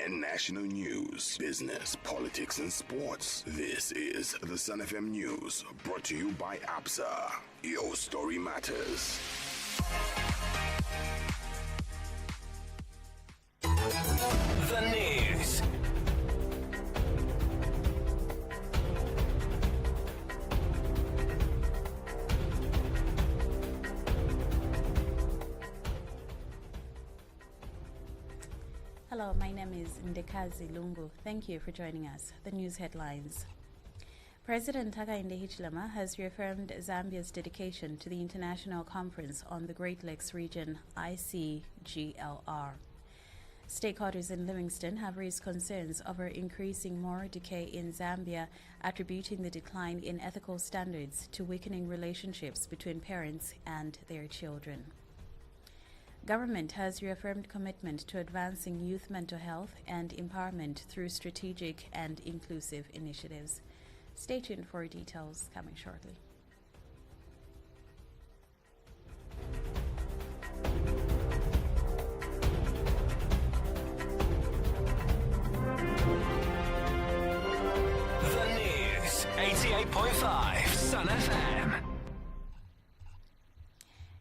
and national news, business, politics, and sports. This is the Sun FM News, brought to you by ABSA. Your story matters. The news. Hello, my name is Ndekazi Lungu. Thank you for joining us. The news headlines. President Hakainde Hichilema has reaffirmed Zambia's dedication to the International Conference on the Great Lakes Region, ICGLR. Stakeholders in Livingston have raised concerns over increasing moral decay in Zambia, attributing the decline in ethical standards to weakening relationships between parents and their children. Government has reaffirmed commitment to advancing youth mental health and empowerment through strategic and inclusive initiatives. Stay tuned for details coming shortly. The news, 88.5 Sun FM.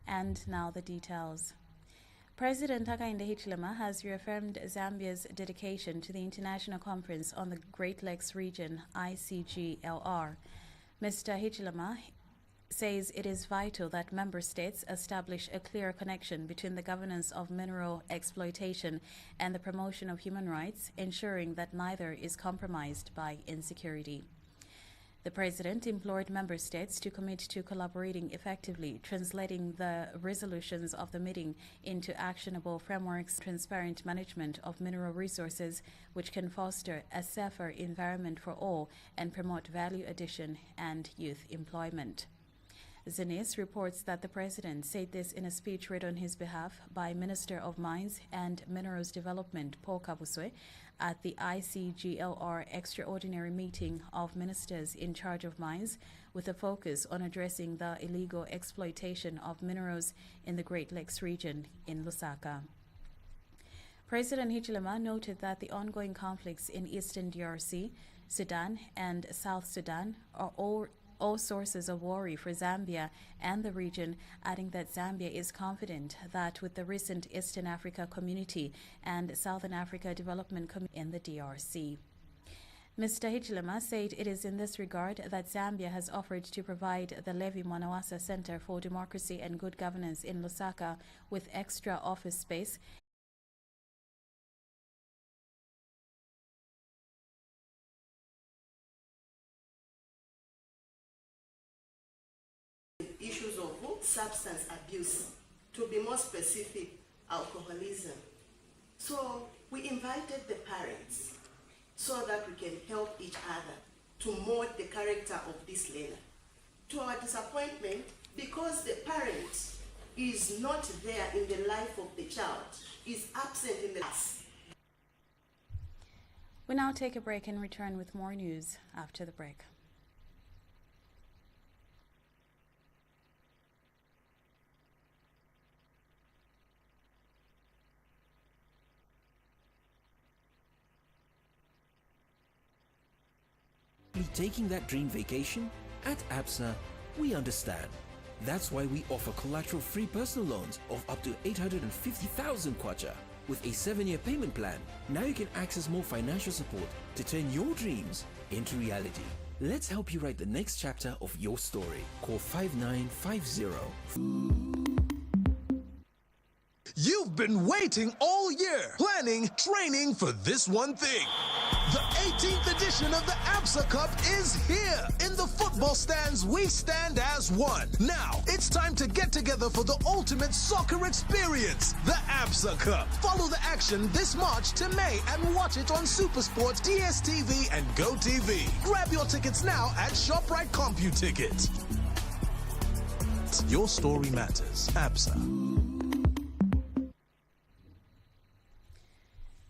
And now the details. President Hakainde Hichilema has reaffirmed Zambia's dedication to the International Conference on the Great Lakes Region, ICGLR. Mr. Hichilema says it is vital that member states establish a clear connection between the governance of mineral exploitation and the promotion of human rights, ensuring that neither is compromised by insecurity. The president implored member states to commit to collaborating effectively, translating the resolutions of the meeting into actionable frameworks, transparent management of mineral resources, which can foster a safer environment for all and promote value addition and youth employment. Zenis reports that the president said this in a speech read on his behalf by Minister of Mines and Minerals Development Paul Kabuswe at the ICGLR Extraordinary Meeting of Ministers in charge of mines, with a focus on addressing the illegal exploitation of minerals in the Great Lakes region in Lusaka. President Hichilema noted that the ongoing conflicts in eastern DRC, Sudan, and South Sudan are all sources of worry for Zambia and the region, adding that Zambia is confident that with the recent Eastern Africa Community and Southern Africa Development Community in the DRC. Mr. Hichilema said it is in this regard that Zambia has offered to provide the Levi Mwanawasa Center for Democracy and Good Governance in Lusaka with extra office space. Issues of substance abuse, to be more specific, alcoholism. So we invited the parents so that we can help each other to mold the character of this learner. To our disappointment, because the parent is not there in the life of the child, is absent in the class. We now take a break and return with more news after the break. Taking that dream vacation? At ABSA, we understand. That's why we offer collateral-free personal loans of up to 850,000 kwacha. With a 7-year payment plan, now you can access more financial support to turn your dreams into reality. Let's help you write the next chapter of your story. Call 5950. You've been waiting all year, planning, training for this one thing. The 18th edition of the ABSA Cup is here. In the football stands, we stand as one. Now, it's time to get together for the ultimate soccer experience, the ABSA Cup. Follow the action this March to May and watch it on SuperSport, DSTV, and GoTV. Grab your tickets now at ShopRite CompuTicket. Your story matters. ABSA.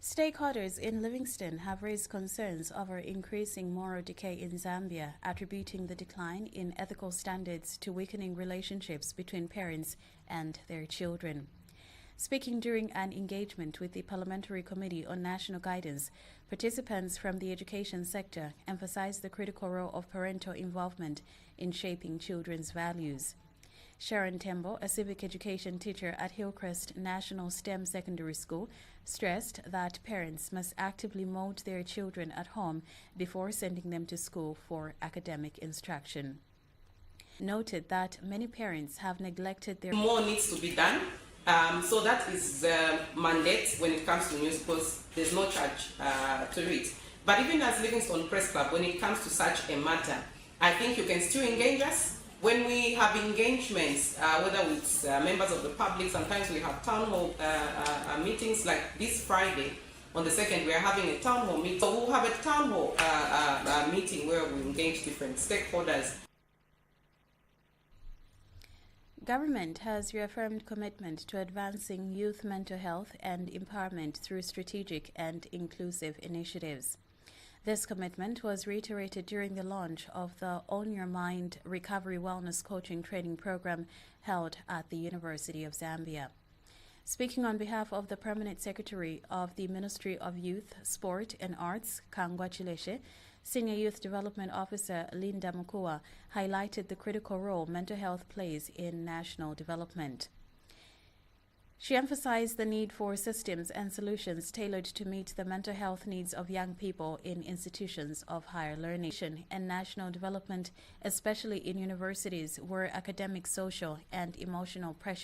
Stakeholders in Livingston have raised concerns over increasing moral decay in Zambia, attributing the decline in ethical standards to weakening relationships between parents and their children. Speaking during an engagement with the Parliamentary Committee on National Guidance, participants from the education sector emphasized the critical role of parental involvement in shaping children's values. Sharon Tembo, a civic education teacher at Hillcrest National STEM Secondary School, stressed that parents must actively mold their children at home before sending them to school for academic instruction. Noted that many parents have neglected their... More needs to be done. So that is the mandate when it comes to news, because there's no charge to it. But even as Livingstone Press Club, when it comes to such a matter, I think you can still engage us. When we have engagements, whether with members of the public, sometimes we have town hall meetings, like this Friday, on the 2nd, we are having a town hall meeting. So we'll have a town hall meeting where we engage different stakeholders. Government has reaffirmed commitment to advancing youth mental health and empowerment through strategic and inclusive initiatives. This commitment was reiterated during the launch of the On Your Mind Recovery Wellness Coaching Training Program held at the University of Zambia. Speaking on behalf of the Permanent Secretary of the Ministry of Youth, Sport and Arts, Kangwa Chileshe, Senior Youth Development Officer Linda Mukua highlighted the critical role mental health plays in national development. She emphasized the need for systems and solutions tailored to meet the mental health needs of young people in institutions of higher learning and national development, especially in universities where academic, social, and emotional pressure